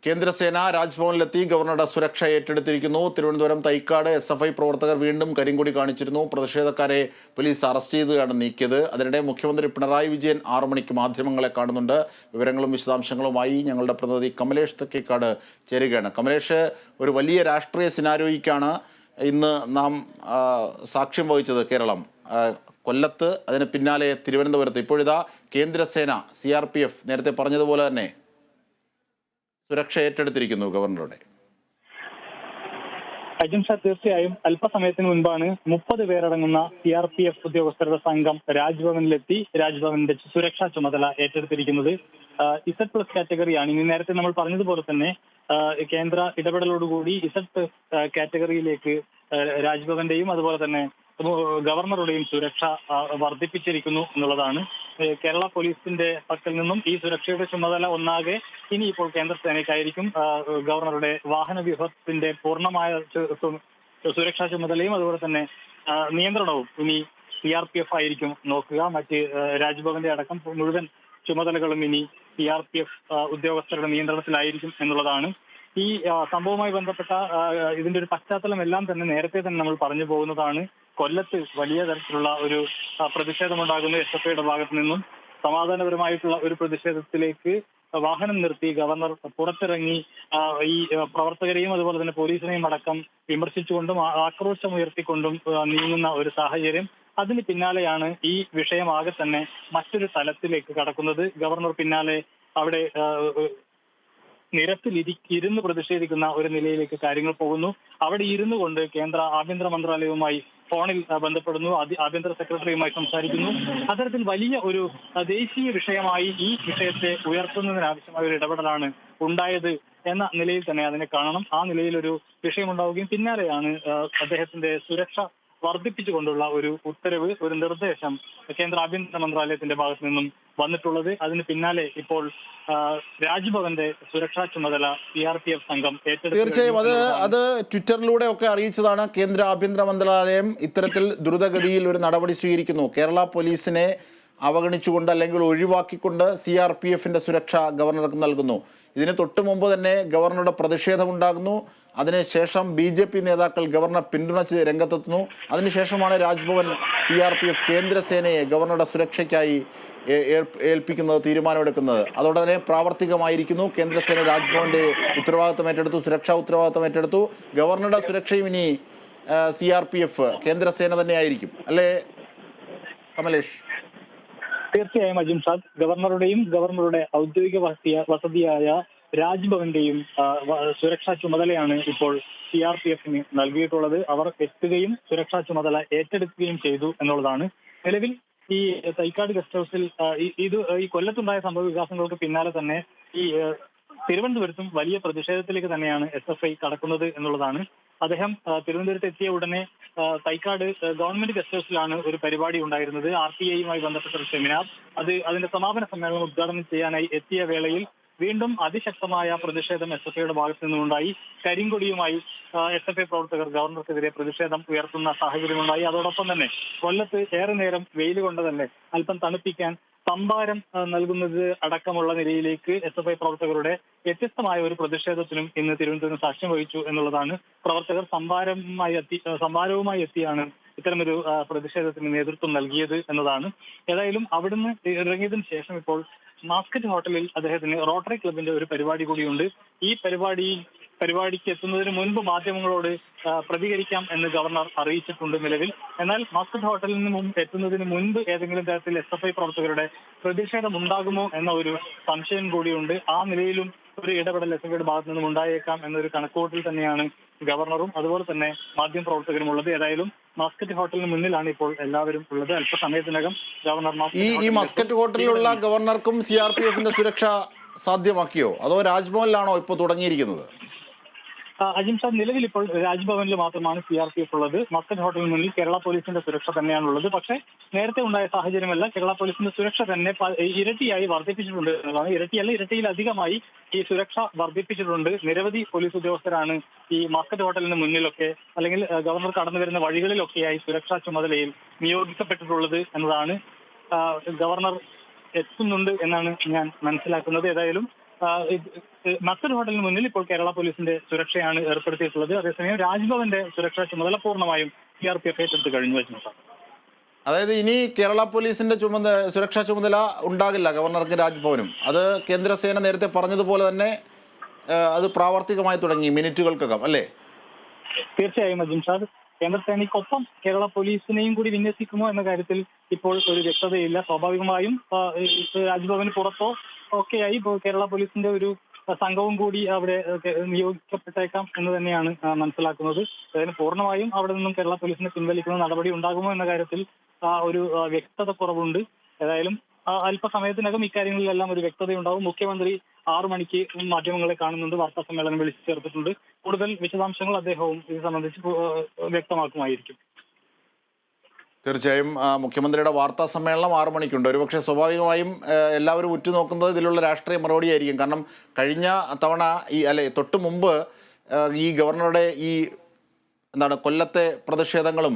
കേന്ദ്രസേന രാജ്ഭവനിലെത്തി ഗവർണറുടെ സുരക്ഷ ഏറ്റെടുത്തിരിക്കുന്നു. തിരുവനന്തപുരം തൈക്കാട് SFI പ്രവർത്തകർ വീണ്ടും കരിങ്കൊടി കാണിച്ചിരുന്നു. പ്രതിഷേധക്കാരെ പോലീസ് അറസ്റ്റ് ചെയ്തുകയാണ് നീക്കിയത്. അതിനിടെ മുഖ്യമന്ത്രി പിണറായി വിജയൻ 6 മണിക്ക് മാധ്യമങ്ങളെ കാണുന്നുണ്ട്. വിവരങ്ങളും വിശദാംശങ്ങളുമായി ഞങ്ങളുടെ പ്രതിനിധി കമലേഷ് തെക്കേക്കാട് ചേരുകയാണ്. കമലേഷ്, ഒരു വലിയ രാഷ്ട്രീയ സിനാരിയോയ്ക്കാണ് ഇന്ന് നാം സാക്ഷ്യം വഹിച്ചത്. കേരളം കൊല്ലത്ത്, അതിന് പിന്നാലെ തിരുവനന്തപുരത്ത്. ഇപ്പോഴിതാ കേന്ദ്രസേന CRPF നേരത്തെ പറഞ്ഞതുപോലെ തന്നെ സുരക്ഷ ഏറ്റെടുത്തിരിക്കുന്നു ഗവർണറുടെ. അജിംഷാ, തീർച്ചയായും അല്പസമയത്തിന് മുൻപാണ് 30 പേരടങ്ങുന്ന CRPF ഉദ്യോഗസ്ഥരുടെ സംഘം രാജ്ഭവനിലെത്തി രാജ്ഭവന്റെ സുരക്ഷാ ചുമതല ഏറ്റെടുത്തിരിക്കുന്നത്. Z+ കാറ്റഗറിയാണ്. ഇനി നേരത്തെ നമ്മൾ പറഞ്ഞതുപോലെ തന്നെ കേന്ദ്ര ഇടപെടലോടുകൂടി Z കാറ്റഗറിയിലേക്ക് രാജ്ഭവന്റെയും അതുപോലെ തന്നെ ഗവർണറുടെയും സുരക്ഷ വർദ്ധിപ്പിച്ചിരിക്കുന്നു എന്നുള്ളതാണ്. കേരള പോലീസിന്റെ പക്കൽ നിന്നും ഈ സുരക്ഷയുടെ ചുമതല ഒന്നാകെ ഇനിയിപ്പോൾ കേന്ദ്ര സേനയ്ക്കായിരിക്കും. ഗവർണറുടെ വാഹന വ്യൂഹത്തിന്റെ പൂർണ്ണമായ സുരക്ഷാ ചുമതലയും അതുപോലെ തന്നെ നിയന്ത്രണവും ഇനി CRPF ആയിരിക്കും നോക്കുക. മറ്റ് രാജ്ഭവന്റെ അടക്കം മുഴുവൻ ചുമതലകളും ഇനി CRPF ഉദ്യോഗസ്ഥരുടെ നിയന്ത്രണത്തിലായിരിക്കും എന്നുള്ളതാണ്. ഈ സംഭവവുമായി ബന്ധപ്പെട്ട ഇതിന്റെ ഒരു പശ്ചാത്തലം എല്ലാം തന്നെ നേരത്തെ തന്നെ നമ്മൾ പറഞ്ഞു പോകുന്നതാണ്. കൊല്ലത്ത് വലിയ തരത്തിലുള്ള ഒരു പ്രതിഷേധമുണ്ടാകുന്നു. SFIയുടെ ഭാഗത്തു നിന്നും സമാധാനപരമായിട്ടുള്ള ഒരു പ്രതിഷേധത്തിലേക്ക് വാഹനം നിർത്തി ഗവർണർ പുറത്തിറങ്ങി ഈ പ്രവർത്തകരെയും അതുപോലെ തന്നെ പോലീസിനെയും അടക്കം വിമർശിച്ചുകൊണ്ടും ആക്രോശം ഉയർത്തിക്കൊണ്ടും നീങ്ങുന്ന ഒരു സാഹചര്യം. അതിന് പിന്നാലെയാണ് ഈ വിഷയമാകെ തന്നെ മറ്റൊരു തലത്തിലേക്ക് കടക്കുന്നത്. ഗവർണർ പിന്നാലെ അവിടെ നിരത്തിൽ ഇരുന്ന് പ്രതിഷേധിക്കുന്ന ഒരു നിലയിലേക്ക് കാര്യങ്ങൾ പോകുന്നു. അവിടെ ഇരുന്നു കൊണ്ട് കേന്ദ്ര ആഭ്യന്തര മന്ത്രാലയവുമായി ഫോണിൽ ബന്ധപ്പെടുന്നു, ആഭ്യന്തര സെക്രട്ടറിയുമായി സംസാരിക്കുന്നു. അത്തരത്തിൽ വലിയ ഒരു ദേശീയ വിഷയമായി ഈ വിഷയത്തെ ഉയർത്തുന്നതിനാവശ്യമായ ഒരു ഇടപെടലാണ് ഉണ്ടായത് എന്ന നിലയിൽ തന്നെ അതിനെ കാണണം. ആ നിലയിലൊരു വിഷയമുണ്ടാവുകയും പിന്നാലെയാണ് അദ്ദേഹത്തിന്റെ സുരക്ഷ വർദ്ധിപ്പിച്ചുകൊണ്ടുള്ള ഒരു ഉത്തരവ്, ഒരു നിർദ്ദേശം കേന്ദ്ര ആഭ്യന്തര മന്ത്രാലയത്തിന്റെ ഭാഗത്തു നിന്നും വന്നിട്ടുള്ളത്. അതിന് പിന്നാലെ ഇപ്പോൾ രാജ്ഭവന്റെ സുരക്ഷാ ചുമതല CRPF സംഘം ഏറ്റെടുത്തു. തീർച്ചയായും അത് ട്വിറ്ററിലൂടെ ഒക്കെ അറിയിച്ചതാണ്. കേന്ദ്ര ആഭ്യന്തര മന്ത്രാലയം ഇത്തരത്തിൽ ദ്രുതഗതിയിൽ ഒരു നടപടി സ്വീകരിക്കുന്നു. കേരള പോലീസിനെ അവഗണിച്ചുകൊണ്ട് അല്ലെങ്കിൽ ഒഴിവാക്കിക്കൊണ്ട് CRPFന്റെ സുരക്ഷ ഗവർണർക്ക് നൽകുന്നു. ഇതിന് തൊട്ടു മുമ്പ് തന്നെ ഗവർണറുടെ പ്രതിഷേധമുണ്ടാകുന്നു. അതിനുശേഷം BJP നേതാക്കൾ ഗവർണറെ പിന്തുണച്ച് രംഗത്തെത്തുന്നു. അതിനുശേഷമാണ് രാജ്ഭവൻ CRPF കേന്ദ്രസേനയെ ഗവർണറുടെ സുരക്ഷയ്ക്കായി ഏൽപ്പിക്കുന്നത്, തീരുമാനമെടുക്കുന്നത്. അതോടെ തന്നെ പ്രാവർത്തികമായിരിക്കുന്നു. കേന്ദ്രസേന രാജ്ഭവന്റെ ഉത്തരവാദിത്തം ഏറ്റെടുത്തു, സുരക്ഷാ ഉത്തരവാദിത്തം ഏറ്റെടുത്തു. ഗവർണറുടെ സുരക്ഷയും ഇനി CRPF കേന്ദ്രസേന തന്നെയായിരിക്കും, അല്ലേ കമലേഷ്? തീർച്ചയായും അജിംഷാദ്, ഗവർണറുടെയും ഗവർണറുടെ ഔദ്യോഗിക വസതിയായ രാജ്ഭവന്റെയും സുരക്ഷാ ചുമതലയാണ് ഇപ്പോൾ CRPFന് നൽകിയിട്ടുള്ളത്. അവർ എത്തുകയും സുരക്ഷാ ചുമതല ഏറ്റെടുക്കുകയും ചെയ്തു എന്നുള്ളതാണ്. നിലവിൽ ഈ തൈക്കാട് ഗസ്റ്റ് ഹൗസിൽ ഈ കൊല്ലത്തുണ്ടായ സംഭവ വികാസങ്ങൾക്ക് പിന്നാലെ തന്നെ ഈ തിരുവനന്തപുരത്തും വലിയ പ്രതിഷേധത്തിലേക്ക് തന്നെയാണ് SFI കടക്കുന്നത് എന്നുള്ളതാണ്. അദ്ദേഹം തിരുവനന്തപുരത്ത് എത്തിയ ഉടനെ തൈക്കാട് ഗവൺമെന്റ് ഗസ്റ്റ് ഹൗസിലാണ് ഒരു പരിപാടി ഉണ്ടായിരുന്നത്. RTIയുമായി ബന്ധപ്പെട്ട ഒരു സെമിനാർ. അതിന്റെ സമാപന സമ്മേളനം ഉദ്ഘാടനം ചെയ്യാനായി എത്തിയ വേളയിൽ വീണ്ടും അതിശക്തമായ പ്രതിഷേധം SFIയുടെ ഭാഗത്തു നിന്നുണ്ടായി. കരിങ്കൊടിയുമായി SFI പ്രവർത്തകർ ഗവർണർക്കെതിരെ പ്രതിഷേധം ഉയർത്തുന്ന സാഹചര്യമുണ്ടായി. അതോടൊപ്പം തന്നെ കൊല്ലത്ത് ഏറെ നേരം വെയിൽ കൊണ്ട് തന്നെ അല്പം തണുപ്പിക്കാൻ സംഭാരം നൽകുന്നത് അടക്കമുള്ള നിലയിലേക്ക് SFI പ്രവർത്തകരുടെ വ്യത്യസ്തമായ ഒരു പ്രതിഷേധത്തിനും ഇന്ന് തിരുവനന്തപുരം സാക്ഷ്യം വഹിച്ചു എന്നുള്ളതാണ്. പ്രവർത്തകർ സംഭാരവുമായി എത്തിയാണ് ഇത്തരമൊരു പ്രതിഷേധത്തിന് നേതൃത്വം നൽകിയത് എന്നതാണ്. ഏതായാലും അവിടുന്ന് ഇറങ്ങിയതിനു ശേഷം ഇപ്പോൾ മാസ്കറ്റ് ഹോട്ടലിൽ അദ്ദേഹത്തിന് റോട്ടറി ക്ലബിന്റെ ഒരു പരിപാടി കൂടിയുണ്ട്. ഈ പരിപാടിക്ക് എത്തുന്നതിന് മുൻപ് മാധ്യമങ്ങളോട് പ്രതികരിക്കാം എന്ന് ഗവർണർ അറിയിച്ചിട്ടുണ്ട് നിലവിൽ. എന്നാൽ മാസ്കറ്റ് ഹോട്ടലിൽ നിന്നും എത്തുന്നതിന് മുൻപ് ഏതെങ്കിലും തരത്തിൽ SFI പ്രവർത്തകരുടെ പ്രതിഷേധം ഉണ്ടാകുമോ എന്ന ഒരു സംശയം കൂടിയുണ്ട്. ആ നിലയിലും ഒരു ഇടപെടൽ SFIയുടെ ഭാഗത്തു നിന്നും ഉണ്ടായേക്കാം എന്നൊരു കണക്കുകൂട്ടൽ തന്നെയാണ് ഗവർണറും അതുപോലെ തന്നെ മാധ്യമപ്രവർത്തകരും ഉള്ളത്. ഏതായാലും മാസ്കറ്റ് ഹോട്ടലിന് മുന്നിലാണ് ഇപ്പോൾ എല്ലാവരും ഉള്ളത്. അല്പസമയത്തിനകം ഗവർണർ ഈ മസ്കറ്റ് ഹോട്ടലിലുള്ള ഗവർണർക്കും CRPFന്റെ സുരക്ഷ സാധ്യമാക്കിയോ, അതോ രാജ്ഭവനിലാണോ ഇപ്പോൾ തുടങ്ങിയിരിക്കുന്നത്? അജിംഷാദ്, നിലവിൽ ഇപ്പോൾ രാജ്ഭവനിൽ മാത്രമാണ് CRPF ഉള്ളത്. മസ്കറ്റ് ഹോട്ടലിന് മുന്നിൽ കേരള പോലീസിന്റെ സുരക്ഷ തന്നെയാണുള്ളത്. പക്ഷേ നേരത്തെ ഉണ്ടായ സാഹചര്യമല്ല. കേരള പോലീസിന്റെ സുരക്ഷ തന്നെ ഇരട്ടിയായി വർദ്ധിപ്പിച്ചിട്ടുണ്ട് എന്നതാണ്. ഇരട്ടിയിലധികമായി ഈ സുരക്ഷ വർദ്ധിപ്പിച്ചിട്ടുണ്ട്. നിരവധി പോലീസ് ഉദ്യോഗസ്ഥരാണ് ഈ മസ്കറ്റ് ഹോട്ടലിന് മുന്നിലൊക്കെ അല്ലെങ്കിൽ ഗവർണർ കടന്നു വരുന്ന വഴികളിലൊക്കെയായി സുരക്ഷാ ചുമതലയിൽ നിയോഗിക്കപ്പെട്ടിട്ടുള്ളത് എന്നതാണ്. ഗവർണർ എത്തുന്നുണ്ട് എന്നാണ് ഞാൻ മനസ്സിലാക്കുന്നത്. ഏതായാലും മസ്കറ്റ് ഹോട്ടലിന് മുന്നിൽ ഇപ്പോൾ കേരള പോലീസിന്റെ സുരക്ഷയാണ് ഏർപ്പെടുത്തിയിട്ടുള്ളത്. അതേസമയം രാജ്ഭവന്റെ സുരക്ഷാ ചുമതല പൂർണ്ണമായും CRPF ഏറ്റെടുത്ത് കഴിഞ്ഞു വെച്ചു. അതായത് ഇനി കേരള പോലീസിന്റെ സുരക്ഷാ ചുമതല ഉണ്ടാകില്ല ഗവർണർക്ക് രാജ്ഭവനും. അത് കേന്ദ്രസേന നേരത്തെ പറഞ്ഞതുപോലെ തന്നെ അത് പ്രാവർത്തികമായി തുടങ്ങി മിനിറ്റുകൾക്കകം അല്ലേ? തീർച്ചയായും അജിംഷാദ്, കേന്ദ്രസേനയ്ക്കൊപ്പം കേരള പോലീസിനെയും കൂടി വിന്യസിക്കുമോ എന്ന കാര്യത്തിൽ ഇപ്പോൾ ഒരു വ്യക്തതയില്ല. സ്വാഭാവികമായും രാജ്ഭവന് പുറത്തോ ഒക്കെയായി കേരള പോലീസിന്റെ ഒരു സംഘവും കൂടി അവിടെ നിയോഗിക്കപ്പെട്ടേക്കാം എന്ന് തന്നെയാണ് മനസ്സിലാക്കുന്നത്. അതിന് പൂർണ്ണമായും അവിടെ നിന്നും കേരള പോലീസിനെ പിൻവലിക്കുന്ന നടപടി ഉണ്ടാകുമോ എന്ന കാര്യത്തിൽ ഒരു വ്യക്തത കുറവുണ്ട്. ഏതായാലും അല്പസമയത്തിനകം ഇക്കാര്യങ്ങളിലെല്ലാം ഒരു വ്യക്തതയുണ്ടാവും. മുഖ്യമന്ത്രി 6 മണിക്ക് മാധ്യമങ്ങളെ കാണുന്നുണ്ട്, വാർത്താ സമ്മേളനം വിളിച്ചു ചേർത്തിട്ടുണ്ട്. കൂടുതൽ വിശദാംശങ്ങൾ അദ്ദേഹവും ഇത് സംബന്ധിച്ച് വ്യക്തമാക്കുമായിരിക്കും. തീർച്ചയായും മുഖ്യമന്ത്രിയുടെ വാർത്താ സമ്മേളനം 6 മണിക്കുണ്ട്. ഒരുപക്ഷെ സ്വാഭാവികമായും എല്ലാവരും ഉറ്റുനോക്കുന്നത് ഇതിലുള്ള രാഷ്ട്രീയ മറുപടിയായിരിക്കും. കാരണം കഴിഞ്ഞ തവണ തൊട്ട് മുമ്പ് ഈ ഗവർണറുടെ ഈ കൊല്ലത്തെ പ്രതിഷേധങ്ങളും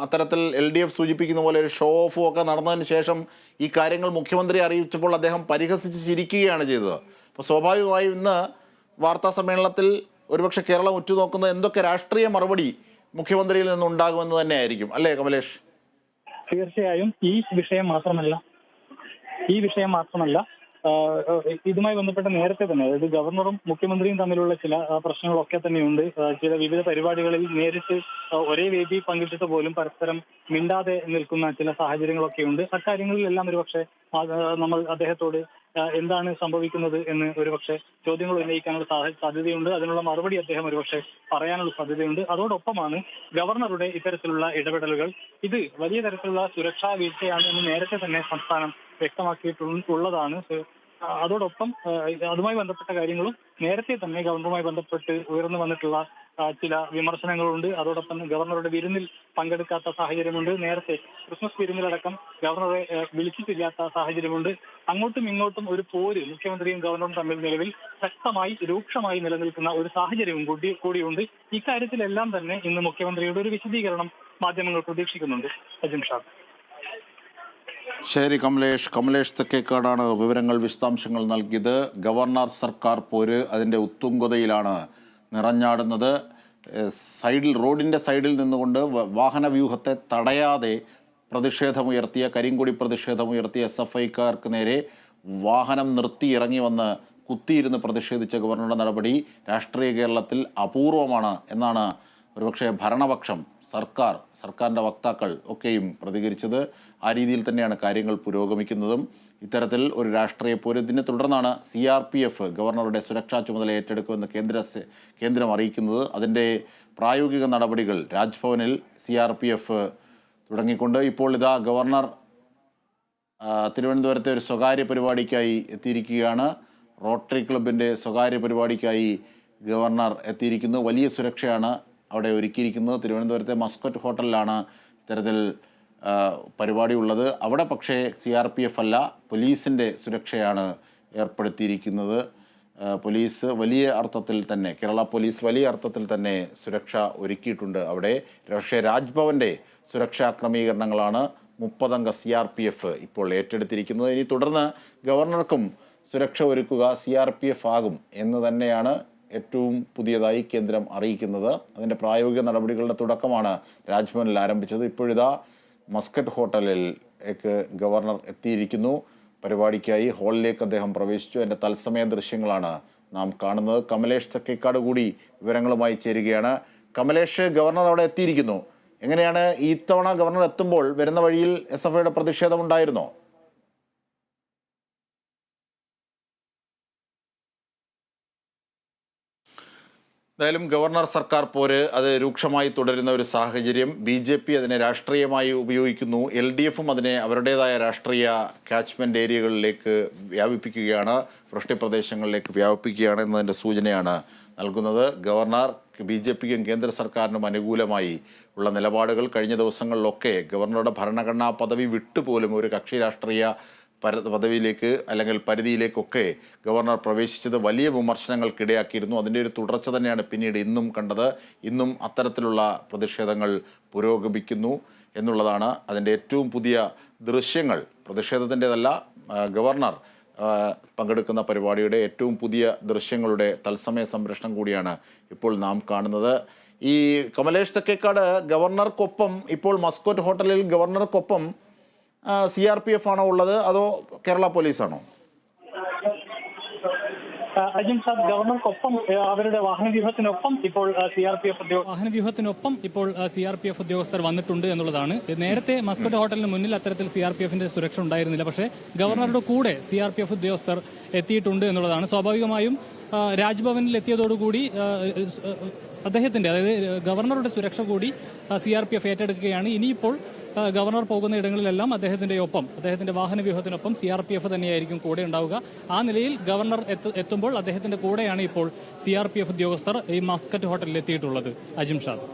അത്തരത്തിൽ LDF സൂചിപ്പിക്കുന്ന പോലെ ഒരു ഷോ ഓഫും ഒക്കെ നടന്നതിന് ശേഷം ഈ കാര്യങ്ങൾ മുഖ്യമന്ത്രി അറിയിച്ചപ്പോൾ അദ്ദേഹം പരിഹസിച്ച് ചിരിക്കുകയാണ് ചെയ്തത്. അപ്പോൾ സ്വാഭാവികമായും ഇന്ന് വാർത്താ സമ്മേളനത്തിൽ ഒരുപക്ഷെ കേരളം ഉറ്റുനോക്കുന്നത് എന്തൊക്കെ രാഷ്ട്രീയ മറുപടി മുഖ്യമന്ത്രിയിൽ നിന്നുണ്ടാകുമെന്ന് തന്നെയായിരിക്കും അല്ലേ കമലേഷ്? തീർച്ചയായും ഈ വിഷയം മാത്രമല്ല ഇതുമായി ബന്ധപ്പെട്ട നേരത്തെ തന്നെ, അതായത് ഗവർണറും മുഖ്യമന്ത്രിയും തമ്മിലുള്ള ചില പ്രശ്നങ്ങളൊക്കെ തന്നെയുണ്ട്. ചില വിവിധ പരിപാടികളിൽ നേരിട്ട് ഒരേ വേദി പങ്കിട്ടിട്ട് പോലും പരസ്പരം മിണ്ടാതെ നിൽക്കുന്ന ചില സാഹചര്യങ്ങളൊക്കെ ഉണ്ട്. അക്കാര്യങ്ങളിലെല്ലാം ഒരുപക്ഷെ നമ്മൾ അദ്ദേഹത്തോട് എന്താണ് സംഭവിക്കുന്നത് എന്ന് ഒരുപക്ഷെ ചോദ്യങ്ങൾ ഉന്നയിക്കാനുള്ള സാധ്യതയുണ്ട്. അതിനുള്ള മറുപടി അദ്ദേഹം ഒരുപക്ഷെ പറയാനുള്ള സാധ്യതയുണ്ട്. അതോടൊപ്പമാണ് ഗവർണറുടെ ഇത്തരത്തിലുള്ള ഇടപെടലുകൾ ഇത് വലിയ തരത്തിലുള്ള സുരക്ഷാ വീഴ്ചയാണ് എന്ന് നേരത്തെ തന്നെ സംസ്ഥാനം വ്യക്തമാക്കിയിട്ടുള്ളതാണ്. അതോടൊപ്പം അതുമായി ബന്ധപ്പെട്ട കാര്യങ്ങളും നേരത്തെ തന്നെ ഗവർണറുമായി ബന്ധപ്പെട്ട് ഉയർന്നു വന്നിട്ടുള്ള ചില വിമർശനങ്ങളുണ്ട്. അതോടൊപ്പം ഗവർണറുടെ വിരുന്നിൽ പങ്കെടുക്കാത്ത സാഹചര്യമുണ്ട്. നേരത്തെ ക്രിസ്മസ് വിരുന്നിലടക്കം ഗവർണറെ വിളിച്ചിട്ടില്ലാത്ത സാഹചര്യമുണ്ട്. അങ്ങോട്ടും ഇങ്ങോട്ടും ഒരു പോര് മുഖ്യമന്ത്രിയും ഗവർണറും തമ്മിൽ നിലവിൽ ശക്തമായി രൂക്ഷമായി നിലനിൽക്കുന്ന ഒരു സാഹചര്യവും കൂടിയുണ്ട്. ഇക്കാര്യത്തിലെല്ലാം തന്നെ ഇന്ന് മുഖ്യമന്ത്രിയുടെ ഒരു വിശദീകരണം മാധ്യമങ്ങൾ പ്രതീക്ഷിക്കുന്നുണ്ട്. അജിംഷാദ്. ശരി കമലേഷ് തെക്കേക്കാടാണ് വിവരങ്ങൾ വിശദാംശങ്ങൾ നൽകിയത്. ഗവർണർ സർക്കാർ പോര് അതിൻ്റെ ഉത്തുംഗതയിലാണ് നിറഞ്ഞാടുന്നത്. റോഡിൻ്റെ സൈഡിൽ നിന്നുകൊണ്ട് വാഹനവ്യൂഹത്തെ തടയാതെ കരിങ്കൊടി പ്രതിഷേധമുയർത്തിയ SFIക്കാർക്ക് നേരെ വാഹനം നിർത്തി ഇറങ്ങി വന്ന് കുത്തിയിരുന്ന് പ്രതിഷേധിച്ച ഗവർണറുടെ നടപടി രാഷ്ട്രീയ കേരളത്തിൽ അപൂർവമാണ് എന്നാണ് ഒരുപക്ഷെ ഭരണപക്ഷം സർക്കാരിൻ്റെ വക്താക്കൾ ഒക്കെയും പ്രതികരിച്ചത്. ആ രീതിയിൽ തന്നെയാണ് കാര്യങ്ങൾ പുരോഗമിക്കുന്നതും. ഇത്തരത്തിൽ ഒരു രാഷ്ട്രീയ പോരതിനെ തുടർന്നാണ് CRPF ഗവർണറുടെ സുരക്ഷാ ചുമതല ഏറ്റെടുക്കുമെന്ന് കേന്ദ്രം അറിയിക്കുന്നത്. അതിൻ്റെ പ്രായോഗിക നടപടികൾ രാജ്ഭവനിൽ CRPF തുടങ്ങിക്കൊണ്ട് ഇപ്പോൾ ഇതാ ഗവർണർ തിരുവനന്തപുരത്തെ ഒരു സ്വകാര്യ പരിപാടിക്കായി എത്തിയിരിക്കുകയാണ്. റോട്ടറി ക്ലബിൻ്റെ സ്വകാര്യ പരിപാടിക്കായി ഗവർണർ എത്തിയിരിക്കുന്നു. വലിയ സുരക്ഷയാണ് അവിടെ ഒരുക്കിയിരിക്കുന്നത്. തിരുവനന്തപുരത്തെ മസ്കറ്റ് ഹോട്ടലിലാണ് ഇത്തരത്തിൽ പരിപാടി ഉള്ളത്. അവിടെ പക്ഷേ CRPF അല്ല, പോലീസിൻ്റെ സുരക്ഷയാണ് ഏർപ്പെടുത്തിയിരിക്കുന്നത്. പോലീസ് വലിയ അർത്ഥത്തിൽ തന്നെ കേരള പോലീസ് വലിയ അർത്ഥത്തിൽ തന്നെ സുരക്ഷ ഒരുക്കിയിട്ടുണ്ട് അവിടെ. പക്ഷേ രാജ്ഭവൻ്റെ സുരക്ഷാ ക്രമീകരണങ്ങളാണ് 30 അംഗ CRPF ഇപ്പോൾ ഏറ്റെടുത്തിരിക്കുന്നത്. ഇനി തുടർന്ന് ഗവർണർക്കും സുരക്ഷ ഒരുക്കുക CRPF ആകും എന്ന് തന്നെയാണ് ഏറ്റവും പുതിയതായി കേന്ദ്രം അറിയിക്കുന്നത്. അതിൻ്റെ പ്രായോഗിക നടപടികളുടെ തുടക്കമാണ് രാജ്ഭവനിൽ ആരംഭിച്ചത്. ഇപ്പോഴിതാ മസ്കറ്റ് ഹോട്ടലിലേക്ക് ഗവർണർ എത്തിയിരിക്കുന്നു. പരിപാടിക്കായി ഹാളിലേക്ക് അദ്ദേഹം പ്രവേശിച്ചു. അതിൻ്റെ തത്സമയ ദൃശ്യങ്ങളാണ് നാം കാണുന്നത്. കമലേഷ് തെക്കേക്കാട് കൂടി വിവരങ്ങളുമായി ചേരുകയാണ്. കമലേഷ്, ഗവർണർ അവിടെ എത്തിയിരിക്കുന്നു. എങ്ങനെയാണ് ഇത്തവണ ഗവർണർ എത്തുമ്പോൾ വരുന്ന വഴിയിൽ SFIയുടെ പ്രതിഷേധമുണ്ടായിരുന്നോ? എന്തായാലും ഗവർണർ സർക്കാർ പോര് അത് രൂക്ഷമായി തുടരുന്ന ഒരു സാഹചര്യം. BJP അതിനെ രാഷ്ട്രീയമായി ഉപയോഗിക്കുന്നു. LDFും അതിനെ അവരുടേതായ രാഷ്ട്രീയ കാച്ച്മെൻറ്റ് ഏരിയകളിലേക്ക് വ്യാപിപ്പിക്കുകയാണ്, വൃഷ്ടി പ്രദേശങ്ങളിലേക്ക് വ്യാപിപ്പിക്കുകയാണ് എന്നതിൻ്റെ സൂചനയാണ് നൽകുന്നത്. ഗവർണർ BJPക്കും കേന്ദ്ര സർക്കാരിനും അനുകൂലമായി ഉള്ള നിലപാടുകൾ കഴിഞ്ഞ ദിവസങ്ങളിലൊക്കെ ഗവർണറുടെ ഭരണഘടനാ പദവി വിട്ടുപോലും ഒരു കക്ഷി രാഷ്ട്രീയ പദവിയിലേക്ക് അല്ലെങ്കിൽ പരിധിയിലേക്കൊക്കെ ഗവർണർ പ്രവേശിച്ചത് വലിയ വിമർശനങ്ങൾക്കിടയാക്കിയിരുന്നു. അതിൻ്റെ ഒരു തുടർച്ച തന്നെയാണ് പിന്നീട് ഇന്നും കണ്ടത്. ഇന്നും അത്തരത്തിലുള്ള പ്രതിഷേധങ്ങൾ പുരോഗമിക്കുന്നു എന്നുള്ളതാണ് അതിൻ്റെ ഏറ്റവും പുതിയ ദൃശ്യങ്ങൾ. പ്രതിഷേധത്തിൻ്റെതല്ല, ഗവർണർ പങ്കെടുക്കുന്ന പരിപാടിയുടെ ഏറ്റവും പുതിയ ദൃശ്യങ്ങളുടെ തത്സമയ സംപ്രേഷണം കൂടിയാണ് ഇപ്പോൾ നാം കാണുന്നത്. ഈ കമലേഷ് തെക്കേക്കാട്, ഗവർണർക്കൊപ്പം ഇപ്പോൾ മസ്കോറ്റ് ഹോട്ടലിൽ ഗവർണർക്കൊപ്പം CRPF ആണോ ഉള്ളത് അതോ കേരള പോലീസാണോ? അജിംഷാദ്, ഗവർണർക്കൊപ്പം അവരുടെ വാഹനവ്യൂഹത്തിനൊപ്പം ഇപ്പോൾ CRPF ഉദ്യോഗസ്ഥർ വന്നിട്ടുണ്ട് എന്നുള്ളതാണ്. നേരത്തെ മസ്കറ്റ് ഹോട്ടലിന് മുന്നിൽ അത്തരത്തിൽ CRPFന്റെ സുരക്ഷ ഉണ്ടായിരുന്നില്ല. പക്ഷേ ഗവർണറുടെ കൂടെ CRPF ഉദ്യോഗസ്ഥർ എത്തിയിട്ടുണ്ട് എന്നുള്ളതാണ്. സ്വാഭാവികമായും രാജ്ഭവനിൽ എത്തിയതോടുകൂടി അദ്ദേഹത്തിന്റെ, അതായത് ഗവർണറുടെ സുരക്ഷ കൂടി CRPF ഏറ്റെടുക്കുകയാണ്. ഇനിയിപ്പോൾ ഗവർണർ പോകുന്ന ഇടങ്ങളിലെല്ലാം അദ്ദേഹത്തിന്റെ വാഹനവ്യൂഹത്തിനൊപ്പം CRPF തന്നെയായിരിക്കും കൂടെ ഉണ്ടാവുക. ആ നിലയിൽ ഗവർണർ എത്തുമ്പോൾ അദ്ദേഹത്തിന്റെ കൂടെയാണ് ഇപ്പോൾ CRPF ഉദ്യോഗസ്ഥർ ഈ മസ്കറ്റ് ഹോട്ടലിൽ എത്തിയിട്ടുള്ളത്. അജിംഷാദ്,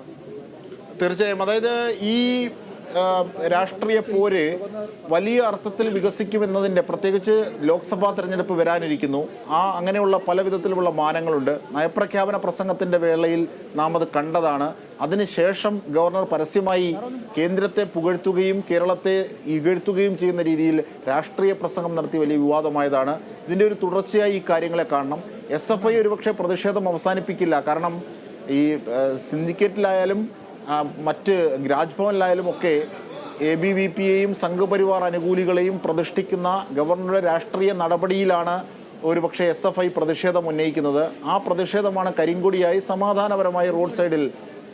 തീർച്ചയായും, അതായത് ഈ രാഷ്ട്രീയ പോര് വലിയ അർത്ഥത്തിൽ വികസിക്കുമെന്നതിൻ്റെ, പ്രത്യേകിച്ച് ലോക്സഭാ തെരഞ്ഞെടുപ്പ് വരാനിരിക്കുന്നു. അങ്ങനെയുള്ള പല വിധത്തിലുള്ള മാനങ്ങളുണ്ട്. നയപ്രഖ്യാപന പ്രസംഗത്തിൻ്റെ വേളയിൽ നാം അത് കണ്ടതാണ്. അതിനുശേഷം ഗവർണർ പരസ്യമായി കേന്ദ്രത്തെ പുകഴ്ത്തുകയും കേരളത്തെ ഇകഴ്ത്തുകയും ചെയ്യുന്ന രീതിയിൽ രാഷ്ട്രീയ പ്രസംഗം നടത്തി വലിയ വിവാദമായതാണ്. ഇതിൻ്റെ ഒരു തുടർച്ചയായി ഈ കാര്യങ്ങളെ കാണണം. SFI ഒരുപക്ഷെ പ്രതിഷേധം അവസാനിപ്പിക്കില്ല. കാരണം ഈ സിൻഡിക്കേറ്റിലായാലും മറ്റ് രാജ്ഭവനിലായാലും ഒക്കെ ABVPയെയും സംഘപരിവാർ അനുകൂലികളെയും പ്രതിഷ്ഠിക്കുന്ന ഗവർണറുടെ രാഷ്ട്രീയ നടപടിയിലാണ് ഒരുപക്ഷെ SFI പ്രതിഷേധം ഉന്നയിക്കുന്നത്. ആ പ്രതിഷേധമാണ് കരിങ്കൊടിയായി സമാധാനപരമായി റോഡ് സൈഡിൽ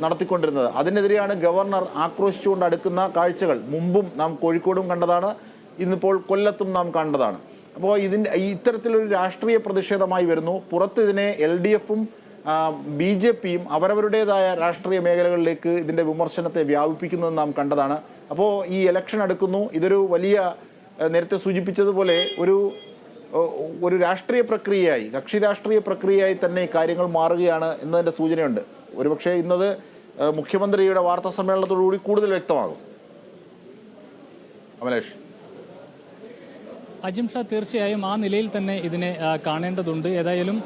നടത്തിക്കൊണ്ടിരുന്നത്. അതിനെതിരെയാണ് ഗവർണർ ആക്രോശിച്ചുകൊണ്ട് അടുക്കുന്ന കാഴ്ചകൾ മുമ്പും നാം കോഴിക്കോടും കണ്ടതാണ്, ഇന്നിപ്പോൾ കൊല്ലത്തും നാം കണ്ടതാണ്. അപ്പോൾ ഇത്തരത്തിലൊരു രാഷ്ട്രീയ പ്രതിഷേധമായി വരുന്നു. പുറത്ത് ഇതിനെ LDFും BJPയും അവരവരുടേതായ രാഷ്ട്രീയ മേഖലകളിലേക്ക് ഇതിൻ്റെ വിമർശനത്തെ വ്യാപിപ്പിക്കുന്നത് നാം കണ്ടതാണ്. അപ്പോൾ ഈ ഇലക്ഷൻ അടുക്കുന്നു. ഇതൊരു വലിയ, നേരത്തെ സൂചിപ്പിച്ചതുപോലെ ഒരു രാഷ്ട്രീയ പ്രക്രിയയായി, കക്ഷി രാഷ്ട്രീയ പ്രക്രിയയായി തന്നെ കാര്യങ്ങൾ മാറുകയാണ് എന്നതിൻ്റെ സൂചനയുണ്ട്. ഒരുപക്ഷെ ഇന്നത് മുഖ്യമന്ത്രിയുടെ വാർത്താ സമ്മേളനത്തോടുകൂടി കൂടുതൽ വ്യക്തമാകും. കമലേഷ്. അജിംഷാ, തീർച്ചയായും ആ നിലയിൽ തന്നെ ഇതിനെ കാണേണ്ടതുണ്ട്. ഏതായാലും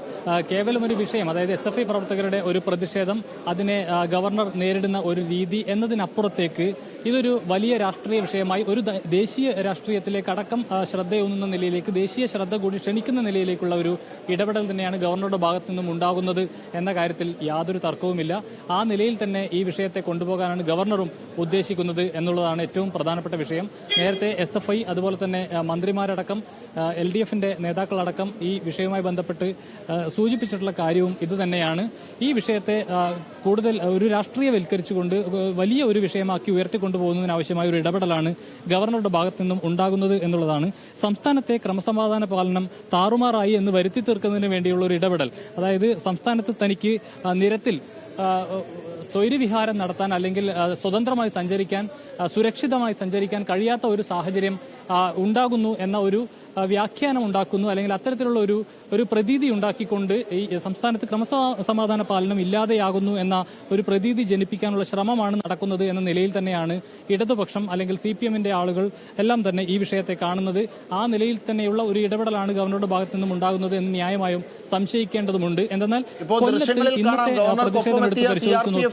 കേവലം ഒരു വിഷയം, അതായത് SFI പ്രവർത്തകരുടെ ഒരു പ്രതിഷേധം, അതിനെ ഗവർണർ നേരിടുന്ന ഒരു രീതി എന്നതിനപ്പുറത്തേക്ക് ഇതൊരു വലിയ രാഷ്ട്രീയ വിഷയമായി ഒരു ദേശീയ രാഷ്ട്രീയത്തിലേക്ക് അടക്കം ശ്രദ്ധയൂന്നുന്ന നിലയിലേക്ക്, ദേശീയ ശ്രദ്ധ കൂടി ക്ഷണിക്കുന്ന നിലയിലേക്കുള്ള ഒരു ഇടപെടൽ തന്നെയാണ് ഗവർണറുടെ ഭാഗത്തു നിന്നും ഉണ്ടാകുന്നത് എന്ന കാര്യത്തിൽ യാതൊരു തർക്കവുമില്ല. ആ നിലയിൽ തന്നെ ഈ വിഷയത്തെ കൊണ്ടുപോകാനാണ് ഗവർണറും ഉദ്ദേശിക്കുന്നത് എന്നുള്ളതാണ് ഏറ്റവും പ്രധാനപ്പെട്ട വിഷയം. നേരത്തെ SFI അതുപോലെ തന്നെ മന്ത്രിമാരടക്കം LDFന്റെ നേതാക്കളടക്കം ഈ വിഷയവുമായി ബന്ധപ്പെട്ട് സൂചിപ്പിച്ചിട്ടുള്ള കാര്യവും ഇതുതന്നെയാണ്. ഈ വിഷയത്തെ കൂടുതൽ ഒരു രാഷ്ട്രീയവൽക്കരിച്ചുകൊണ്ട് വലിയ ഒരു വിഷയമാക്കി ഉയർത്തിക്കൊണ്ടുപോകുന്നതിനാവശ്യമായ ഒരു ഇടപെടലാണ് ഗവർണറുടെ ഭാഗത്തു നിന്നും ഉണ്ടാകുന്നത് എന്നുള്ളതാണ്. സംസ്ഥാനത്തെ ക്രമസമാധാന പാലനം താറുമാറായി എന്ന് വരുത്തി തീർക്കുന്നതിന് വേണ്ടിയുള്ള ഒരു ഇടപെടൽ, അതായത് സംസ്ഥാനത്ത് തനിക്ക് നിരത്തിൽ സ്വൈര്യവിഹാരം നടത്താൻ അല്ലെങ്കിൽ സ്വതന്ത്രമായി സഞ്ചരിക്കാൻ, സുരക്ഷിതമായി സഞ്ചരിക്കാൻ കഴിയാത്ത ഒരു സാഹചര്യം ഉണ്ടാകുന്നു എന്ന ഒരു വ്യാഖ്യാനം ഉണ്ടാക്കുന്നു, അല്ലെങ്കിൽ അത്തരത്തിലുള്ള ഒരു പ്രതീതി ഉണ്ടാക്കിക്കൊണ്ട് ഈ സംസ്ഥാനത്ത് ക്രമസമാധാന പാലനം ഇല്ലാതെയാകുന്നു എന്ന ഒരു പ്രതീതി ജനിപ്പിക്കാനുള്ള ശ്രമമാണ് നടക്കുന്നത് എന്ന നിലയിൽ തന്നെയാണ് ഇടതുപക്ഷം അല്ലെങ്കിൽ CPMന്റെ ആളുകൾ എല്ലാം തന്നെ ഈ വിഷയത്തെ കാണുന്നത്. ആ നിലയിൽ തന്നെയുള്ള ഒരു ഇടപെടലാണ് ഗവർണറുടെ ഭാഗത്തു നിന്നും ഉണ്ടാകുന്നത് എന്ന് ന്യായമായും സംശയിക്കേണ്ടതുമുണ്ട്. എന്തെന്നാൽ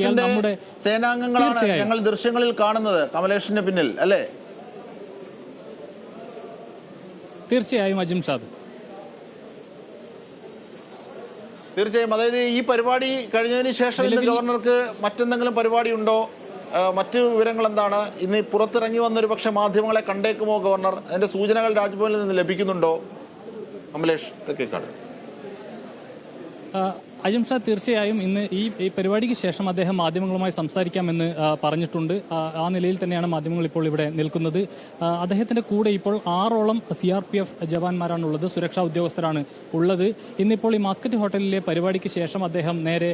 നമ്മുടെ സേനാംഗങ്ങളാണ് ഞങ്ങൾ ദൃശ്യങ്ങളിൽ കാണുന്നത് കമലേഷിന്റെ പിന്നിൽ, അല്ലേ? തീർച്ചയായും അജിംഷാദ്, തീർച്ചയായും. അതായത് ഈ പരിപാടി കഴിഞ്ഞതിന് ശേഷം ഇന്ന് ഗവർണർക്ക് മറ്റെന്തെങ്കിലും പരിപാടി ഉണ്ടോ? മറ്റു വിവരങ്ങൾ എന്താണ്? ഇന്ന് പുറത്തിറങ്ങി വന്നൊരു പക്ഷേ മാധ്യമങ്ങളെ കണ്ടേക്കുമോ ഗവർണർ? അതിന്റെ സൂചനകൾ രാജ്ഭവനിൽ നിന്ന് ലഭിക്കുന്നുണ്ടോ? കമലേഷ് തെക്കേക്കാട്. അജിംഷാദ്, തീർച്ചയായും ഇന്ന് ഈ പരിപാടിക്ക് ശേഷം അദ്ദേഹം മാധ്യമങ്ങളുമായി സംസാരിക്കാമെന്ന് പറഞ്ഞിട്ടുണ്ട്. ആ നിലയിൽ തന്നെയാണ് മാധ്യമങ്ങൾ ഇപ്പോൾ ഇവിടെ നിൽക്കുന്നത്. അദ്ദേഹത്തിന്റെ കൂടെ ഇപ്പോൾ 6ഓളം CRPF ജവാന്മാരാണുള്ളത്, സുരക്ഷാ ഉദ്യോഗസ്ഥരാണ് ഉള്ളത്. ഇന്നിപ്പോൾ ഈ മസ്കറ്റ് ഹോട്ടലിലെ പരിപാടിക്ക് ശേഷം അദ്ദേഹം നേരെ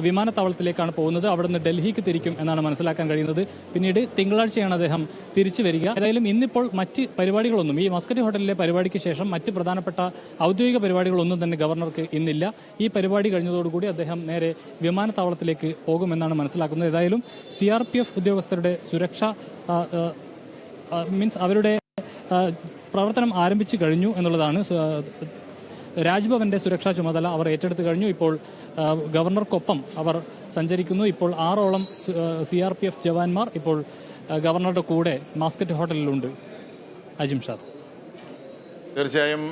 വിമാനത്താവളത്തിലേക്കാണ് പോകുന്നത്. അവിടുന്ന് ഡൽഹിക്ക് തിരിക്കും എന്നാണ് മനസ്സിലാക്കാൻ കഴിയുന്നത്. പിന്നീട് തിങ്കളാഴ്ചയാണ് അദ്ദേഹം തിരിച്ചു വരിക. ഏതായാലും ഇന്നിപ്പോൾ മറ്റ് പരിപാടികളൊന്നും, ഈ മസ്കറ്റ് ഹോട്ടലിലെ പരിപാടിക്ക് ശേഷം മറ്റ് പ്രധാനപ്പെട്ട ഔദ്യോഗിക പരിപാടികളൊന്നും തന്നെ ഗവർണർക്ക് ഇന്നില്ല. ഈ പരിപാടി കഴിഞ്ഞതോടുകൂടി അദ്ദേഹം നേരെ വിമാനത്താവളത്തിലേക്ക് പോകുമെന്നാണ് മനസ്സിലാക്കുന്നത്. ഏതായാലും CRPF ഉദ്യോഗസ്ഥരുടെ സുരക്ഷ അവരുടെ പ്രവർത്തനം ആരംഭിച്ചു കഴിഞ്ഞു എന്നുള്ളതാണ്. രാജ്ഭവന്റെ സുരക്ഷാ ചുമതല അവർ ഏറ്റെടുത്തു കഴിഞ്ഞു. ഇപ്പോൾ ഗവർണർക്കൊപ്പം അവർ സഞ്ചരിക്കുന്നു. ഇപ്പോൾ 6ഓളം CRPF ജവാന്മാർ ഇപ്പോൾ ഗവർണറുടെ കൂടെ മസ്കറ്റ് ഹോട്ടലിലുണ്ട്. അജിംഷാദ്. തീർച്ചയായും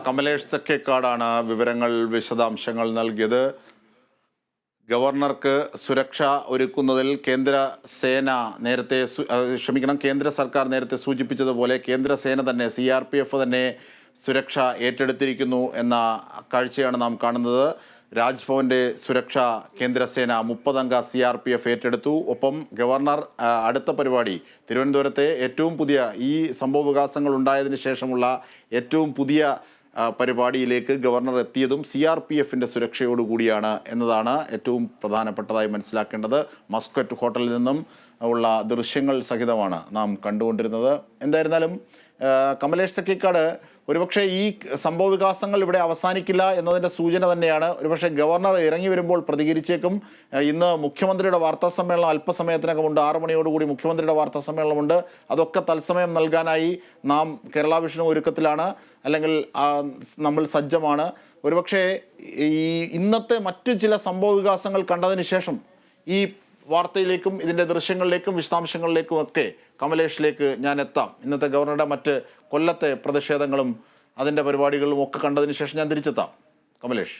കമലേഷ് തെക്കേക്കാടാണ് വിവരങ്ങൾ വിശദാംശങ്ങൾ നൽകിയത്. ഗവർണർക്ക് സുരക്ഷ ഒരുക്കുന്നതിൽ കേന്ദ്ര സർക്കാർ നേരത്തെ സൂചിപ്പിച്ചതുപോലെ കേന്ദ്ര സേന തന്നെ CRPF തന്നെ സുരക്ഷ ഏറ്റെടുത്തിരിക്കുന്നു എന്ന കാഴ്ചയാണ് നാം കാണുന്നത്. രാജ്ഭവന്റെ സുരക്ഷ കേന്ദ്രസേന 30 അംഗ CRPF ഏറ്റെടുത്തു. ഒപ്പം ഗവർണർ അടുത്ത പരിപാടി തിരുവനന്തപുരത്തെ ഏറ്റവും പുതിയ ഈ സംഭവ വികാസങ്ങൾ ഉണ്ടായതിനു ശേഷമുള്ള ഏറ്റവും പുതിയ പരിപാടിയിലേക്ക് ഗവർണർ എത്തിയതും CRPFന്റെ സുരക്ഷയോടുകൂടിയാണ് എന്നതാണ് ഏറ്റവും പ്രധാനപ്പെട്ടതായി മനസ്സിലാക്കേണ്ടത്. മസ്കറ്റ് ഹോട്ടലിൽ നിന്നും ഉള്ള ദൃശ്യങ്ങൾ സഹിതമാണ് നാം കണ്ടുകൊണ്ടിരുന്നത്. എന്തായിരുന്നാലും കമലേഷ് തെക്കേക്കാട് ഒരുപക്ഷെ ഈ സംഭവ വികാസങ്ങൾ ഇവിടെ അവസാനിക്കില്ല എന്നതിൻ്റെ സൂചന തന്നെയാണ്. ഒരുപക്ഷെ ഗവർണർ ഇറങ്ങി വരുമ്പോൾ പ്രതികരിച്ചേക്കും. ഇന്ന് മുഖ്യമന്ത്രിയുടെ വാർത്താ സമ്മേളനം അല്പസമയത്തിനകമുണ്ട്. 6 മണിയോടുകൂടി മുഖ്യമന്ത്രിയുടെ വാർത്താ സമ്മേളനമുണ്ട്. അതൊക്കെ തത്സമയം നൽകാനായി നാം കേരള വിഷനും ഒരുക്കത്തിലാണ്, അല്ലെങ്കിൽ നമ്മൾ സജ്ജമാണ്. ഒരുപക്ഷെ ഈ ഇന്നത്തെ മറ്റു ചില സംഭവ വികാസങ്ങൾ കണ്ടതിന് ശേഷം ഈ വാർത്തയിലേക്കും ഇതിൻ്റെ ദൃശ്യങ്ങളിലേക്കും വിശദാംശങ്ങളിലേക്കും ഒക്കെ കമലേഷിലേക്ക് ഞാൻ എത്താം. ഇന്നത്തെ ഗവർണറുടെ മറ്റ് കൊല്ലത്തെ പ്രതിഷേധങ്ങളും അതിൻ്റെ പരിപാടികളും ഒക്കെ കണ്ടതിന് ശേഷം ഞാൻ തിരിച്ചെത്താം. കമലേഷ്.